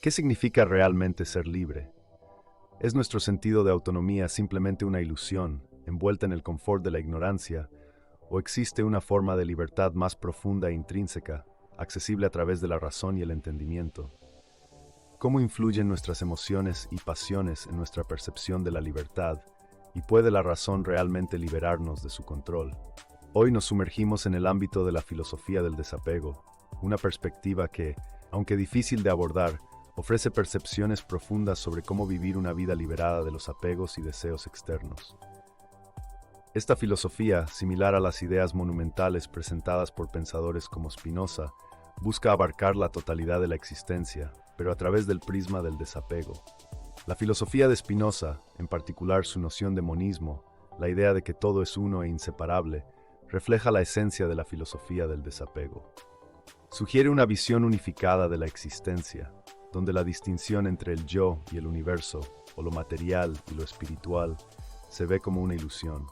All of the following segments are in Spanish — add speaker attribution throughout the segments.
Speaker 1: ¿Qué significa realmente ser libre? ¿Es nuestro sentido de autonomía simplemente una ilusión, envuelta en el confort de la ignorancia, o existe una forma de libertad más profunda e intrínseca, accesible a través de la razón y el entendimiento? ¿Cómo influyen nuestras emociones y pasiones en nuestra percepción de la libertad, y puede la razón realmente liberarnos de su control? Hoy nos sumergimos en el ámbito de la filosofía del desapego, una perspectiva que, aunque difícil de abordar, ofrece percepciones profundas sobre cómo vivir una vida liberada de los apegos y deseos externos. Esta filosofía, similar a las ideas monumentales presentadas por pensadores como Spinoza, busca abarcar la totalidad de la existencia, pero a través del prisma del desapego. La filosofía de Spinoza, en particular su noción de monismo, la idea de que todo es uno e inseparable, refleja la esencia de la filosofía del desapego. Sugiere una visión unificada de la existencia, donde la distinción entre el yo y el universo, o lo material y lo espiritual, se ve como una ilusión.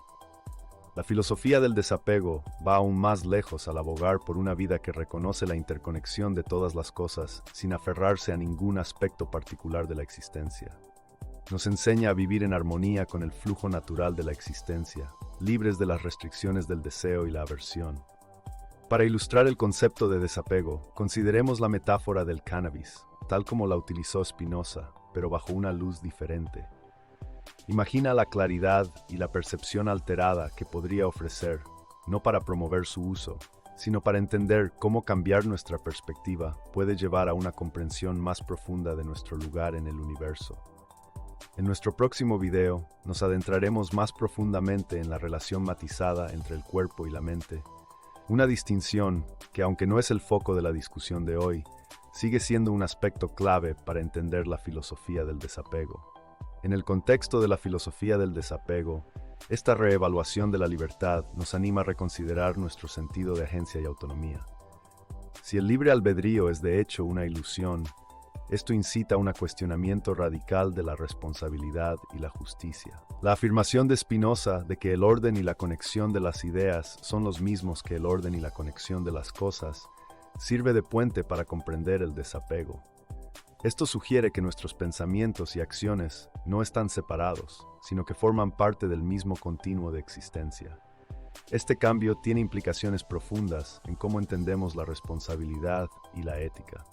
Speaker 1: La filosofía del desapego va aún más lejos al abogar por una vida que reconoce la interconexión de todas las cosas sin aferrarse a ningún aspecto particular de la existencia. Nos enseña a vivir en armonía con el flujo natural de la existencia, libres de las restricciones del deseo y la aversión. Para ilustrar el concepto de desapego, consideremos la metáfora del cannabis, tal como la utilizó Spinoza, pero bajo una luz diferente. Imagina la claridad y la percepción alterada que podría ofrecer, no para promover su uso, sino para entender cómo cambiar nuestra perspectiva puede llevar a una comprensión más profunda de nuestro lugar en el universo. En nuestro próximo video, nos adentraremos más profundamente en la relación matizada entre el cuerpo y la mente, una distinción que, aunque no es el foco de la discusión de hoy, sigue siendo un aspecto clave para entender la filosofía del desapego. En el contexto de la filosofía del desapego, esta reevaluación de la libertad nos anima a reconsiderar nuestro sentido de agencia y autonomía. Si el libre albedrío es de hecho una ilusión, esto incita a un cuestionamiento radical de la responsabilidad y la justicia. La afirmación de Spinoza de que el orden y la conexión de las ideas son los mismos que el orden y la conexión de las cosas sirve de puente para comprender el desapego. Esto sugiere que nuestros pensamientos y acciones no están separados, sino que forman parte del mismo continuo de existencia. Este cambio tiene implicaciones profundas en cómo entendemos la responsabilidad y la ética.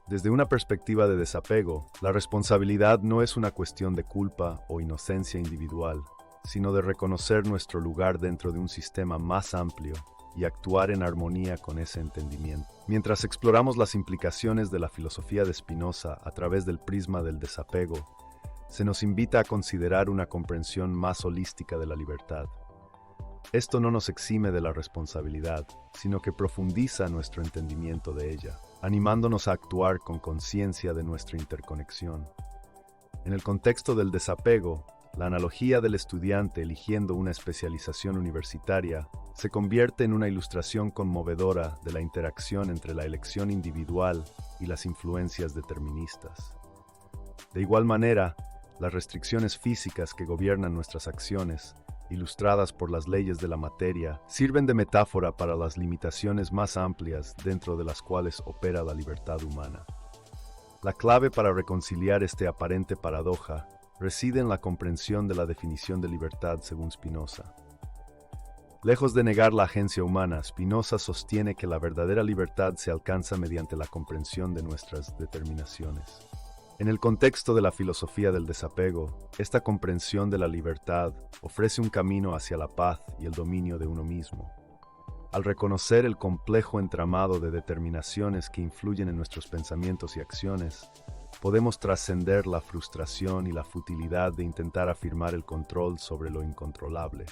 Speaker 1: Desde una perspectiva de desapego, la responsabilidad no es una cuestión de culpa o inocencia individual, sino de reconocer nuestro lugar dentro de un sistema más amplio y actuar en armonía con ese entendimiento. Mientras exploramos las implicaciones de la filosofía de Spinoza a través del prisma del desapego, se nos invita a considerar una comprensión más holística de la libertad. Esto no nos exime de la responsabilidad, sino que profundiza nuestro entendimiento de ella, animándonos a actuar con conciencia de nuestra interconexión. En el contexto del desapego, la analogía del estudiante eligiendo una especialización universitaria se convierte en una ilustración conmovedora de la interacción entre la elección individual y las influencias deterministas. De igual manera, las restricciones físicas que gobiernan nuestras acciones, ilustradas por las leyes de la materia, sirven de metáfora para las limitaciones más amplias dentro de las cuales opera la libertad humana. La clave para reconciliar esta aparente paradoja reside en la comprensión de la definición de libertad según Spinoza. Lejos de negar la agencia humana, Spinoza sostiene que la verdadera libertad se alcanza mediante la comprensión de nuestras determinaciones. En el contexto de la filosofía del desapego, esta comprensión de la libertad ofrece un camino hacia la paz y el dominio de uno mismo. Al reconocer el complejo entramado de determinaciones que influyen en nuestros pensamientos y acciones, podemos trascender la frustración y la futilidad de intentar afirmar el control sobre lo incontrolable.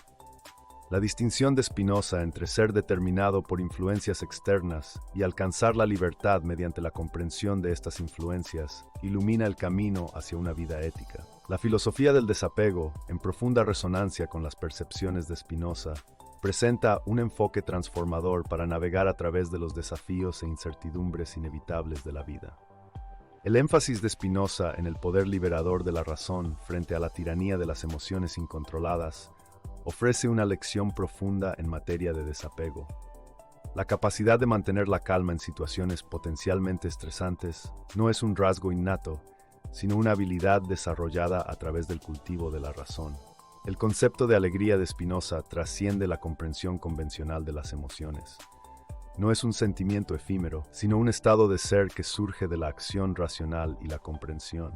Speaker 1: La distinción de Spinoza entre ser determinado por influencias externas y alcanzar la libertad mediante la comprensión de estas influencias ilumina el camino hacia una vida ética. La filosofía del desapego, en profunda resonancia con las percepciones de Spinoza, presenta un enfoque transformador para navegar a través de los desafíos e incertidumbres inevitables de la vida. El énfasis de Spinoza en el poder liberador de la razón frente a la tiranía de las emociones incontroladas ofrece una lección profunda en materia de desapego. La capacidad de mantener la calma en situaciones potencialmente estresantes no es un rasgo innato, sino una habilidad desarrollada a través del cultivo de la razón. El concepto de alegría de Spinoza trasciende la comprensión convencional de las emociones. No es un sentimiento efímero, sino un estado de ser que surge de la acción racional y la comprensión.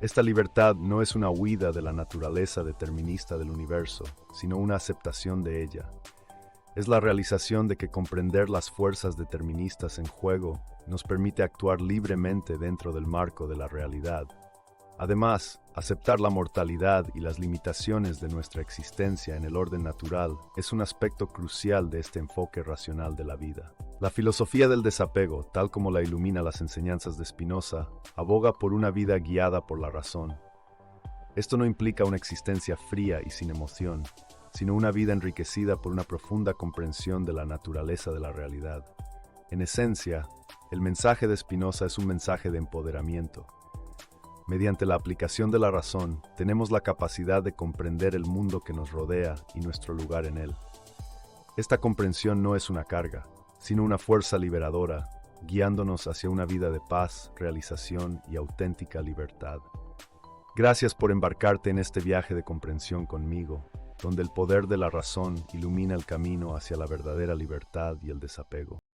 Speaker 1: Esta libertad no es una huida de la naturaleza determinista del universo, sino una aceptación de ella. Es la realización de que comprender las fuerzas deterministas en juego nos permite actuar libremente dentro del marco de la realidad. Además, aceptar la mortalidad y las limitaciones de nuestra existencia en el orden natural es un aspecto crucial de este enfoque racional de la vida. La filosofía del desapego, tal como la ilumina las enseñanzas de Spinoza, aboga por una vida guiada por la razón. Esto no implica una existencia fría y sin emoción, sino una vida enriquecida por una profunda comprensión de la naturaleza de la realidad. En esencia, el mensaje de Spinoza es un mensaje de empoderamiento. Mediante la aplicación de la razón, tenemos la capacidad de comprender el mundo que nos rodea y nuestro lugar en él. Esta comprensión no es una carga, sino una fuerza liberadora, guiándonos hacia una vida de paz, realización y auténtica libertad. Gracias por embarcarte en este viaje de comprensión conmigo, donde el poder de la razón ilumina el camino hacia la verdadera libertad y el desapego.